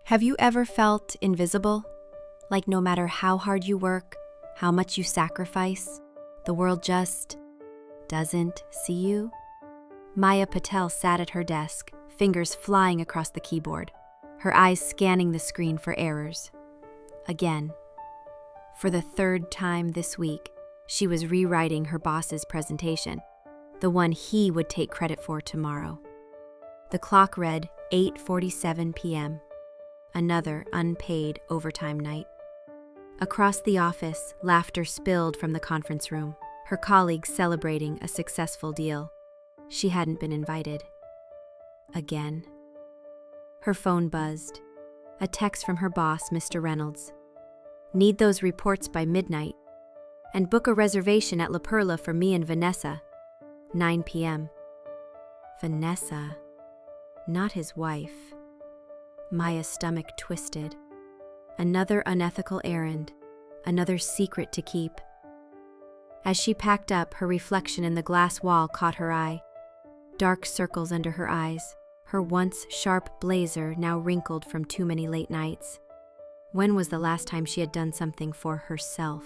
Have you ever felt invisible? Like no matter how hard you work, how much you sacrifice, the world just doesn't see you? Maya Patel sat at her desk, fingers flying across the keyboard, her eyes scanning the screen for errors. Again. For the third time this week, she was rewriting her boss's presentation, the one he would take credit for tomorrow. The clock read 8:47 p.m., another unpaid overtime night. Across the office, laughter spilled from the conference room, her colleagues celebrating a successful deal. She hadn't been invited. Again. Her phone buzzed. A text from her boss, Mr. Reynolds. Need those reports by midnight. And book a reservation at La Perla for me and Vanessa. 9 p.m. Vanessa. Not his wife. Maya's stomach twisted. Another unethical errand. Another secret to keep. As she packed up, her reflection in the glass wall caught her eye. Dark circles under her eyes, her once sharp blazer now wrinkled from too many late nights. When was the last time she had done something for herself?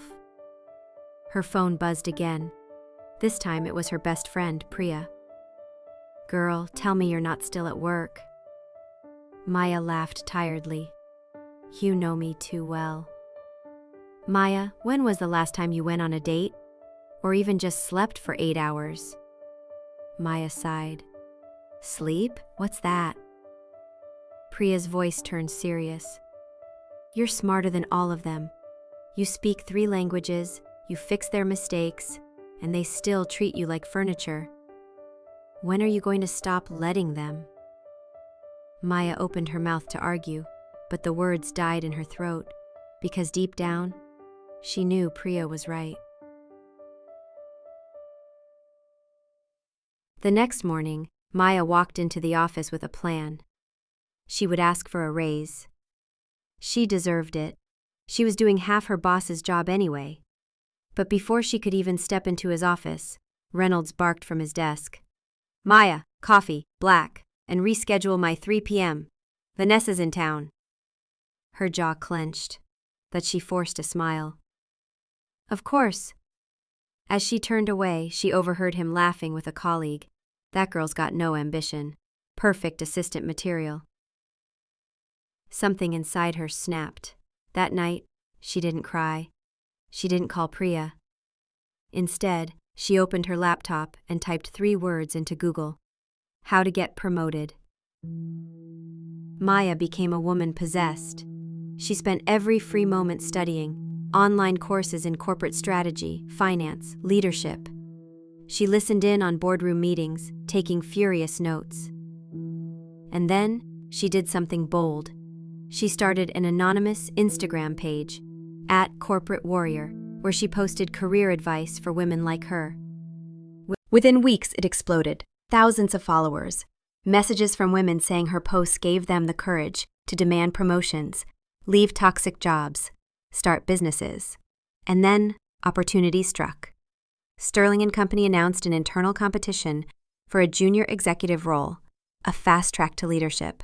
Her phone buzzed again. This time it was her best friend, Priya. Girl, tell me you're not still at work. Maya laughed tiredly. You know me too well. Maya, when was the last time you went on a date? Or even just slept for 8 hours? Maya sighed. Sleep? What's that? Priya's voice turned serious. You're smarter than all of them. You speak 3 languages, you fix their mistakes, and they still treat you like furniture. When are you going to stop letting them? Maya opened her mouth to argue, but the words died in her throat, because deep down, she knew Priya was right. The next morning, Maya walked into the office with a plan. She would ask for a raise. She deserved it. She was doing half her boss's job anyway. But before she could even step into his office, Reynolds barked from his desk. Maya, coffee, black, and reschedule my 3 p.m. Vanessa's in town. Her jaw clenched, but she forced a smile. Of course. As she turned away, she overheard him laughing with a colleague. That girl's got no ambition. Perfect assistant material. Something inside her snapped. That night, she didn't cry. She didn't call Priya. Instead, she opened her laptop and typed 3 words into Google. How to get promoted. Maya became a woman possessed. She spent every free moment studying, online courses in corporate strategy, finance, leadership. She listened in on boardroom meetings, taking furious notes. And then, she did something bold. She started an anonymous Instagram page, @CorporateWarrior, where she posted career advice for women like her. Within weeks, it exploded. Thousands of followers. Messages from women saying her posts gave them the courage to demand promotions, leave toxic jobs, start businesses. And then, opportunity struck. Sterling & Company announced an internal competition for a junior executive role, a fast track to leadership.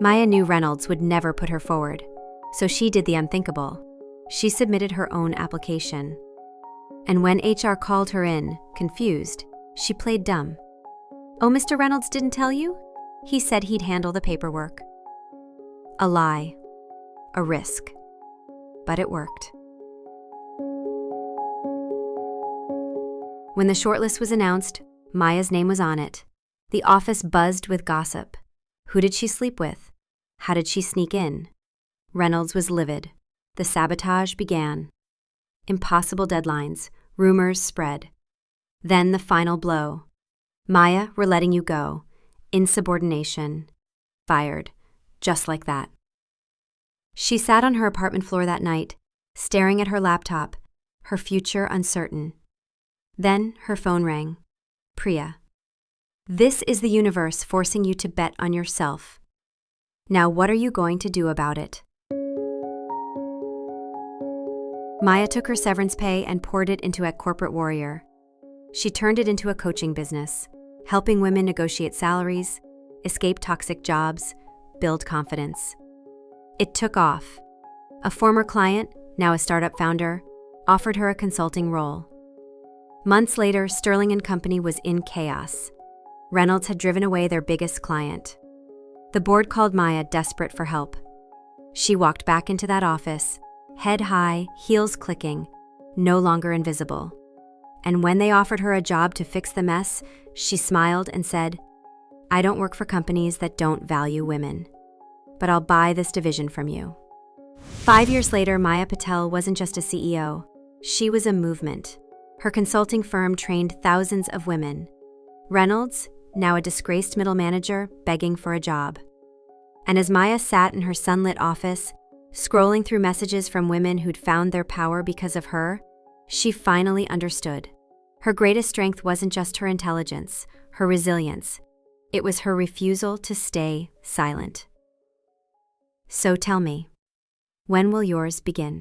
Maya knew Reynolds would never put her forward, so she did the unthinkable. She submitted her own application. And when HR called her in, confused, she played dumb. Oh, Mr. Reynolds didn't tell you? He said he'd handle the paperwork. A lie. A risk. But it worked. When the shortlist was announced, Maya's name was on it. The office buzzed with gossip. Who did she sleep with? How did she sneak in? Reynolds was livid. The sabotage began. Impossible deadlines. Rumors spread. Then the final blow. Maya, we're letting you go. Insubordination. Fired. Just like that. She sat on her apartment floor that night, staring at her laptop, her future uncertain. Then her phone rang. Priya. This is the universe forcing you to bet on yourself. Now what are you going to do about it? Maya took her severance pay and poured it into a corporate warrior. She turned it into a coaching business, helping women negotiate salaries, escape toxic jobs, build confidence. It took off. A former client, now a startup founder, offered her a consulting role. Months later, Sterling & Company was in chaos. Reynolds had driven away their biggest client. The board called Maya, desperate for help. She walked back into that office, head high, heels clicking, no longer invisible. And when they offered her a job to fix the mess, she smiled and said, "I don't work for companies that don't value women, but I'll buy this division from you." 5 years later, Maya Patel wasn't just a CEO. She was a movement. Her consulting firm trained thousands of women. Reynolds, now a disgraced middle manager, begging for a job. And as Maya sat in her sunlit office, scrolling through messages from women who'd found their power because of her, she finally understood. Her greatest strength wasn't just her intelligence, her resilience. It was her refusal to stay silent. So tell me, when will yours begin?